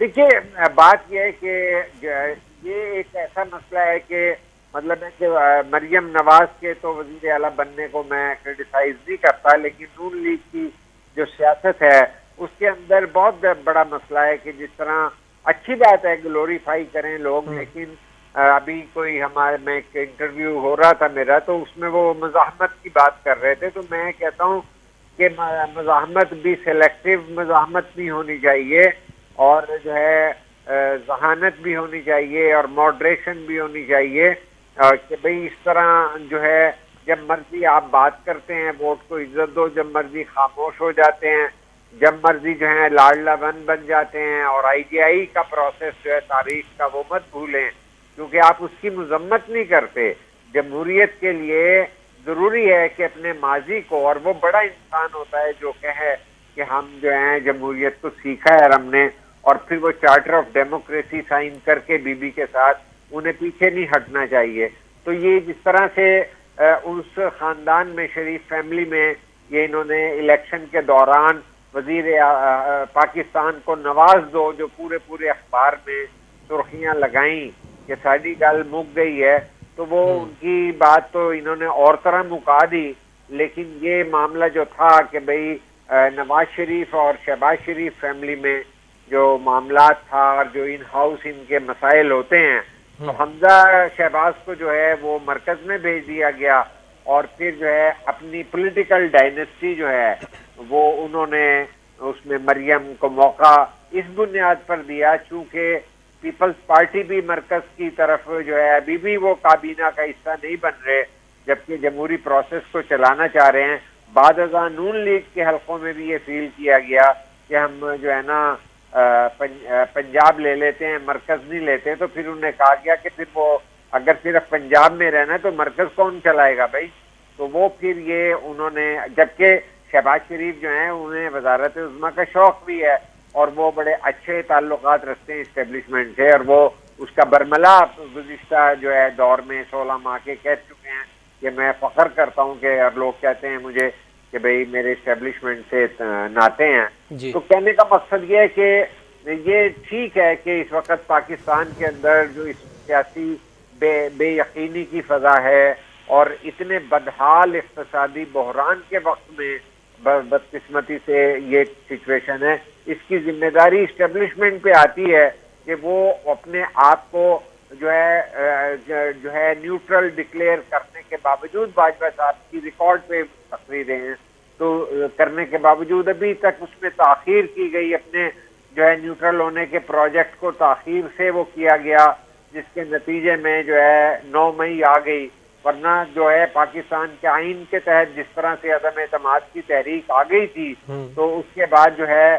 دیکھیے بات یہ ہے کہ یہ ایک ایسا مسئلہ ہے کہ مطلب ہے کہ مریم نواز کے تو وزیر اعلیٰ بننے کو میں کرٹیسائز نہیں کرتا، لیکن نون لیگ کی جو سیاست ہے اس کے اندر بہت بڑا مسئلہ ہے کہ جس طرح اچھی بات ہے گلوریفائی کریں لوگ، لیکن ابھی کوئی ہمارے میں ایک انٹرویو ہو رہا تھا میرا، تو اس میں وہ مزاحمت کی بات کر رہے تھے، تو میں کہتا ہوں کہ مزاحمت بھی سلیکٹیو مزاحمت بھی ہونی چاہیے، اور جو ہے ذہانت بھی ہونی چاہیے، اور ماڈریشن بھی ہونی چاہیے، کہ بھئی اس طرح جو ہے جب مرضی آپ بات کرتے ہیں ووٹ کو عزت دو، جب مرضی خاموش ہو جاتے ہیں، جب مرضی جو ہے لاڈلا بن جاتے ہیں، اور آئی ٹی آئی کا پروسیس جو ہے تاریخ کا وہ مت بھولیں، کیونکہ آپ اس کی مذمت نہیں کرتے۔ جمہوریت کے لیے ضروری ہے کہ اپنے ماضی کو، اور وہ بڑا انسان ہوتا ہے جو کہے کہ ہم جو ہیں جمہوریت کو سیکھا ہے ہم نے، اور پھر وہ چارٹر آف ڈیموکریسی سائن کر کے بی بی کے ساتھ انہیں پیچھے نہیں ہٹنا چاہیے۔ تو یہ جس طرح سے اس خاندان میں، شریف فیملی میں، یہ انہوں نے الیکشن کے دوران وزیر پاکستان کو نواز دو، جو پورے اخبار میں سرخیاں لگائیں کہ ساری گل مک گئی ہے، تو وہ ان کی بات تو انہوں نے اور طرح مکا دی، لیکن یہ معاملہ جو تھا کہ بھئی نواز شریف اور شہباز شریف فیملی میں جو معاملات تھا، اور جو ان ہاؤس ان کے مسائل ہوتے ہیں، تو حمزہ شہباز کو جو ہے وہ مرکز میں بھیج دیا گیا، اور پھر جو ہے اپنی پولیٹیکل ڈائنیسٹی جو ہے وہ انہوں نے اس میں مریم کو موقع اس بنیاد پر دیا، چونکہ پیپلز پارٹی بھی مرکز کی طرف جو ہے ابھی بھی وہ کابینہ کا حصہ نہیں بن رہے، جبکہ جمہوری پروسیس کو چلانا چاہ رہے ہیں۔ بعد ازاں نون لیگ کے حلقوں میں بھی یہ فیل کیا گیا کہ ہم جو ہے نا پنجاب لے لیتے ہیں، مرکز نہیں لیتے، تو پھر انہوں نے کہا گیا کہ پھر وہ اگر صرف پنجاب میں رہنا ہے تو مرکز کون چلائے گا بھائی؟ تو وہ پھر یہ انہوں نے، جبکہ شہباز شریف جو ہیں انہیں وزارت عظمیٰ کا شوق بھی ہے، اور وہ بڑے اچھے تعلقات رکھتے ہیں اسٹیبلشمنٹ سے، اور وہ اس کا برملا گزشتہ جو ہے دور میں 16 ماہ کے کہہ چکے ہیں کہ میں فخر کرتا ہوں کہ، اور لوگ کہتے ہیں مجھے کہ بھئی میرے اسٹیبلشمنٹ سے ناطے ہیں۔ جی تو کہنے کا مقصد یہ ہے کہ یہ ٹھیک ہے کہ اس وقت پاکستان کے اندر جو اس سیاسی بے یقینی کی فضا ہے، اور اتنے بدحال اقتصادی بحران کے وقت میں بدقسمتی سے یہ سچویشن ہے، اس کی ذمہ داری اسٹیبلشمنٹ پہ آتی ہے کہ وہ اپنے آپ کو جو ہے نیوٹرل ڈکلیئر کرنے کے باوجود، باجوہ صاحب کی ریکارڈ پہ تقریریں ہیں تو کرنے کے باوجود ابھی تک اس میں تاخیر کی گئی، اپنے جو ہے نیوٹرل ہونے کے پروجیکٹ کو تاخیر سے وہ کیا گیا، جس کے نتیجے میں جو ہے 9 مئی آ گئی، ورنہ جو ہے پاکستان کے آئین کے تحت جس طرح سے عدم اعتماد کی تحریک آ گئی تھی، تو اس کے بعد جو ہے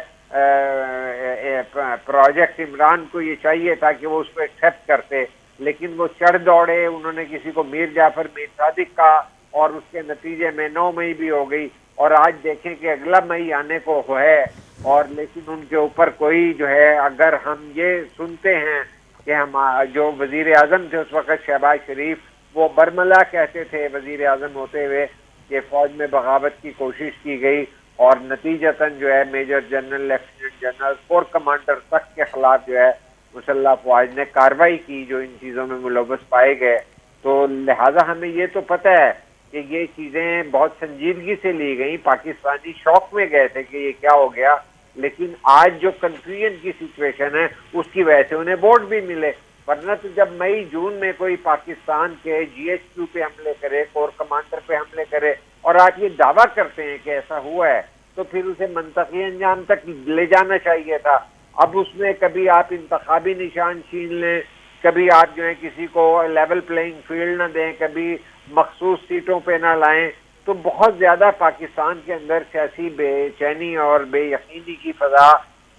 پروجیکٹ عمران کو یہ چاہیے تھا کہ وہ اس کو ایکسیپٹ کرتے، لیکن وہ چڑھ دوڑے، انہوں نے کسی کو میر جعفر میر صادق کہا، اور اس کے نتیجے میں 9 مئی بھی ہو گئی، اور آج دیکھیں کہ اگلا مئی آنے کو ہے، اور لیکن ان کے اوپر کوئی جو ہے، اگر ہم یہ سنتے ہیں کہ ہم جو وزیر اعظم تھے اس وقت شہباز شریف، وہ برملا کہتے تھے وزیر اعظم ہوتے ہوئے کہ فوج میں بغاوت کی کوشش کی گئی، اور نتیجتاً جو ہے major general, lieutenant general, corps commander تک کے خلاف جو ہے مسلح افواج نے کارروائی کی جو ان چیزوں میں ملوث پائے گئے۔ تو لہٰذا ہمیں یہ تو پتہ ہے کہ یہ چیزیں بہت سنجیدگی سے لی گئیں، پاکستانی شوق میں گئے تھے کہ یہ کیا ہو گیا، لیکن آج جو کنفیوژن کی سچویشن ہے اس کی وجہ سے انہیں ووٹ بھی ملے، ورنہ تو جب مئی جون میں کوئی پاکستان کے جی ایچ کیو پہ حملے کرے، کور کمانڈر پہ حملے کرے، اور آپ یہ دعویٰ کرتے ہیں کہ ایسا ہوا ہے، تو پھر اسے منطقی انجام تک لے جانا چاہیے تھا۔ اب اس میں کبھی آپ انتخابی نشان چھین لیں، کبھی آپ جو ہے کسی کو لیول پلینگ فیلڈ نہ دیں، کبھی مخصوص سیٹوں پہ نہ لائیں، تو بہت زیادہ پاکستان کے اندر سیاسی بے چینی اور بے یقینی کی فضا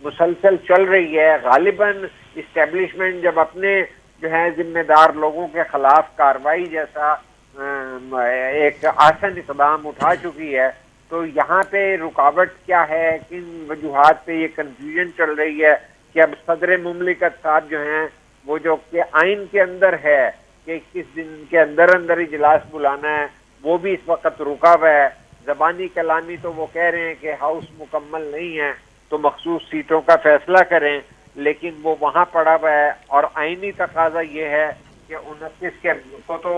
مسلسل چل رہی ہے۔ غالباً اسٹیبلشمنٹ جب اپنے جو ہے ذمہ دار لوگوں کے خلاف کارروائی جیسا ایک آسن اقدام اٹھا چکی ہے، تو یہاں پہ رکاوٹ کیا ہے، کن وجوہات پہ یہ کنفیوژن چل رہی ہے کہ اب صدر مملکت صاحب جو ہیں وہ جو کہ آئین کے اندر ہے کہ 21 دن کے اندر اندر اجلاس بلانا ہے، وہ بھی اس وقت رکا ہوا ہے۔ زبانی کلامی تو وہ کہہ رہے ہیں کہ ہاؤس مکمل نہیں ہے تو مخصوص سیٹوں کا فیصلہ کریں، لیکن وہ وہاں پڑا ہوا ہے، اور آئینی تقاضا یہ ہے کہ 29 کو تو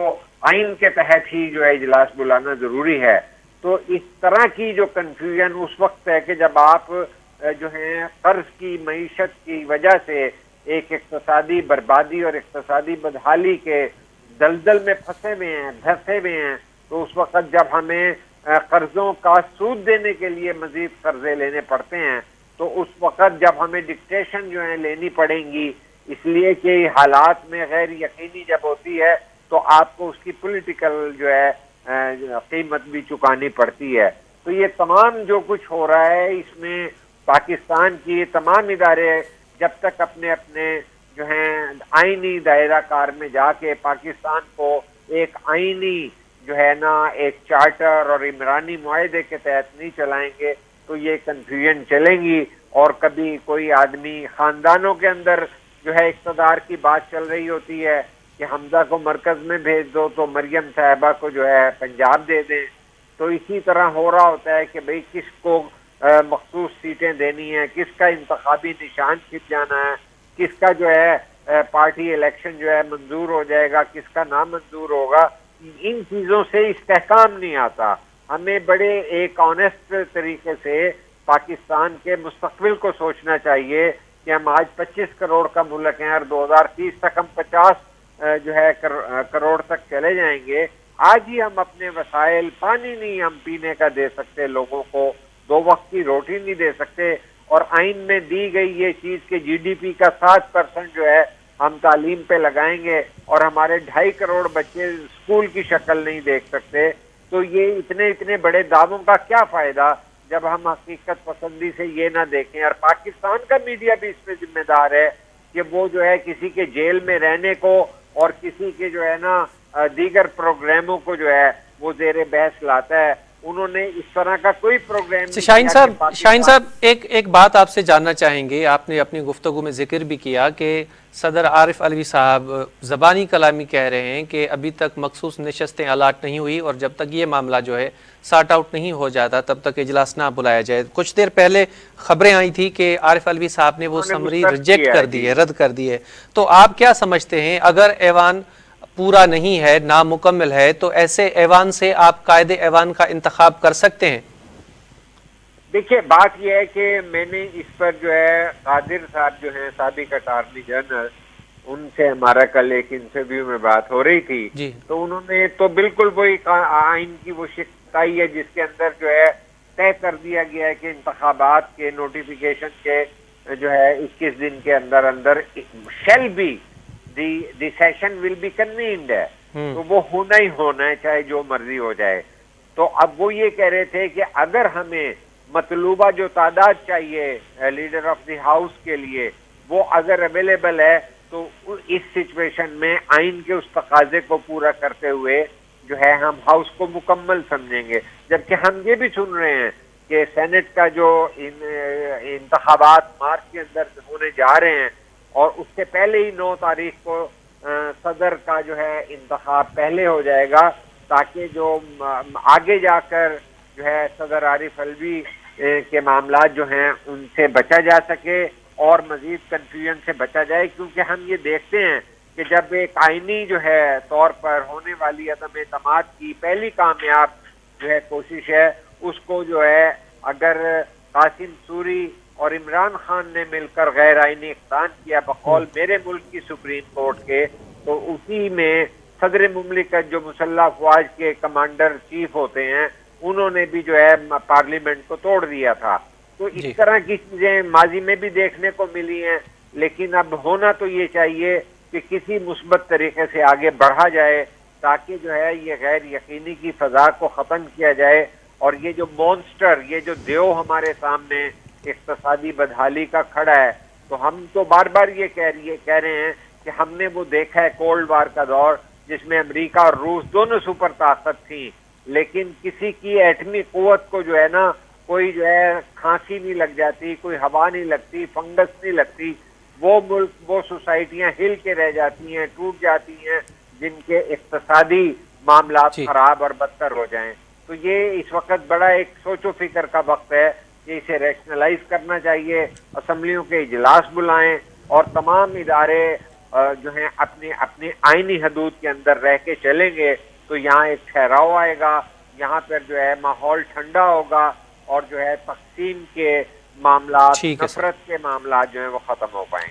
آئین کے تحت ہی جو ہے اجلاس بلانا ضروری ہے۔ تو اس طرح کی جو کنفیوژن اس وقت ہے کہ جب آپ جو ہیں قرض کی معیشت کی وجہ سے ایک اقتصادی بربادی اور اقتصادی بدحالی کے دلدل میں پھنسے ہوئے ہیں، تو اس وقت جب ہمیں قرضوں کا سود دینے کے لیے مزید قرضے لینے پڑتے ہیں، تو اس وقت جب ہمیں ڈکٹیشن جو ہے لینی پڑیں گی، اس لیے کہ حالات میں غیر یقینی جب ہوتی ہے تو آپ کو اس کی پولیٹیکل جو ہے قیمت بھی چکانی پڑتی ہے۔ تو یہ تمام جو کچھ ہو رہا ہے، اس میں پاکستان کی تمام ادارے جب تک اپنے اپنے جو ہیں آئینی دائرہ کار میں جا کے پاکستان کو ایک آئینی جو ہے نا ایک چارٹر اور عمرانی معاہدے کے تحت نہیں چلائیں گے تو یہ کنفیوژن چلیں گی، اور کبھی کوئی آدمی خاندانوں کے اندر جو ہے اقتدار کی بات چل رہی ہوتی ہے کہ حمزہ کو مرکز میں بھیج دو تو مریم صاحبہ کو جو ہے پنجاب دے دیں، تو اسی طرح ہو رہا ہوتا ہے کہ بھئی کس کو مخصوص سیٹیں دینی ہیں، کس کا انتخابی نشان چھپ جانا ہے، کس کا جو ہے پارٹی الیکشن جو ہے منظور ہو جائے گا، کس کا نامنظور ہوگا۔ ان چیزوں سے استحکام نہیں آتا۔ ہمیں بڑے ایک آنیسٹ طریقے سے پاکستان کے مستقبل کو سوچنا چاہیے کہ ہم آج 25 کروڑ کا ملک ہیں اور 2030 تک ہم 50 جو ہے کروڑ تک چلے جائیں گے۔ آج ہی ہم اپنے وسائل، پانی نہیں ہم پینے کا دے سکتے لوگوں کو، 2 وقت کی روٹی نہیں دے سکتے، اور آئین میں دی گئی یہ چیز کہ جی ڈی پی کا 7% جو ہے ہم تعلیم پہ لگائیں گے اور ہمارے 2.5 کروڑ بچے اسکول کی شکل نہیں دیکھ سکتے، تو یہ اتنے بڑے دعووں کا کیا فائدہ جب ہم حقیقت پسندی سے یہ نہ دیکھیں۔ اور پاکستان کا میڈیا بھی اس میں ذمہ دار ہے کہ وہ جو ہے کسی کے جیل میں رہنے کو اور کسی کے جو ہے نا دیگر پروگراموں کو جو ہے وہ زیر بحث لاتا ہے۔ انہوں نے اس طرح کا کوئی پروگرام نہیں کیا کہ شاہین صاحب ایک بات آپ سے جاننا چاہیں گے۔ آپ نے اپنی گفتگو میں ذکر بھی کیا کہ صدر عارف علوی صاحب زبانی کلامی کہہ رہے ہیں کہ ابھی تک مخصوص نشستیں الاٹ نہیں ہوئی، اور جب تک یہ معاملہ جو ہے سارٹ آؤٹ نہیں ہو جاتا تب تک اجلاس نہ بلایا جائے۔ کچھ دیر پہلے خبریں آئی تھی کہ عارف علوی صاحب نے وہ سمری ریجیکٹ کر دی ہے، رد کر دی ہے۔ تو آپ کیا سمجھتے ہیں اگر ایوان پورا نہیں ہے، نامکمل ہے، تو ایسے ایوان سے آپ قائد ایوان کا انتخاب کر سکتے ہیں؟ دیکھیے بات یہ ہے کہ میں نے اس پر جو ہے قادر صاحب جو ہیں سابق اٹارنی جنرل، ان سے ہمارا کل ایک انٹرویو میں بات ہو رہی تھی، جی تو انہوں نے تو بالکل وہی آئین کی وہ شکایت آئی ہے جس کے اندر جو ہے طے کر دیا گیا ہے کہ انتخابات کے نوٹیفیکیشن کے جو ہے 21 دن کے اندر shall be the session will be convened ہے، تو وہ ہونا ہی ہونا ہے چاہے جو مرضی ہو جائے۔ تو اب وہ یہ کہہ رہے تھے کہ اگر ہمیں مطلوبہ جو تعداد چاہیے لیڈر آف دی ہاؤس کے لیے وہ اگر اویلیبل ہے تو اس سچویشن میں آئین کے اس تقاضے کو پورا کرتے ہوئے جو ہے ہم ہاؤس کو مکمل سمجھیں گے۔ جبکہ ہم یہ بھی سن رہے ہیں کہ سینٹ کا جو انتخابات مارچ کے اندر ہونے جا رہے ہیں، اور اس سے پہلے ہی 9 تاریخ کو صدر کا جو ہے انتخاب پہلے ہو جائے گا، تاکہ جو آگے جا کر جو ہے صدر عارف علوی کے معاملات جو ہیں ان سے بچا جا سکے اور مزید کنفیوژن سے بچا جائے۔ کیونکہ ہم یہ دیکھتے ہیں کہ جب ایک آئینی جو ہے طور پر ہونے والی عدم اعتماد کی پہلی کامیاب جو ہے کوشش ہے، اس کو جو ہے اگر قاسم سوری اور عمران خان نے مل کر غیر آئینی اقدام کیا بقول میرے ملک کی سپریم کورٹ کے، تو اسی میں صدر مملکت جو مسلح افواج کے کمانڈر چیف ہوتے ہیں انہوں نے بھی جو ہے پارلیمنٹ کو توڑ دیا تھا۔ تو اس طرح کی چیزیں ماضی میں بھی دیکھنے کو ملی ہیں، لیکن اب ہونا تو یہ چاہیے کہ کسی مثبت طریقے سے آگے بڑھا جائے تاکہ جو ہے یہ غیر یقینی کی فضا کو ختم کیا جائے، اور یہ جو مونسٹر، یہ جو دیو ہمارے سامنے اقتصادی بدحالی کا کھڑا ہے، تو ہم تو بار بار یہ کہہ رہے ہیں کہ ہم نے وہ دیکھا ہے کولڈ وار کا دور جس میں امریکہ اور روس دونوں سپر طاقت تھیں، لیکن کسی کی ایٹمی قوت کو جو ہے نا کوئی جو ہے کھانسی نہیں لگ جاتی، کوئی ہوا نہیں لگتی، فنگس نہیں لگتی، وہ ملک وہ سوسائٹیاں ہل کے رہ جاتی ہیں، ٹوٹ جاتی ہیں جن کے اقتصادی معاملات خراب اور بدتر ہو جائیں۔ تو یہ اس وقت بڑا ایک سوچ و فکر کا وقت ہے کہ اسے ریشنلائز کرنا چاہیے، اسمبلیوں کے اجلاس بلائیں اور تمام ادارے جو ہیں اپنی آئینی حدود کے اندر رہ کے چلیں گے تو یہاں ایک ٹھہراؤ آئے گا، یہاں پر جو ہے ماحول ٹھنڈا ہوگا اور جو ہے تقسیم کے معاملات، ٹھیک ہے سر، نفرت کے معاملات جو ہیں وہ ختم ہو پائیں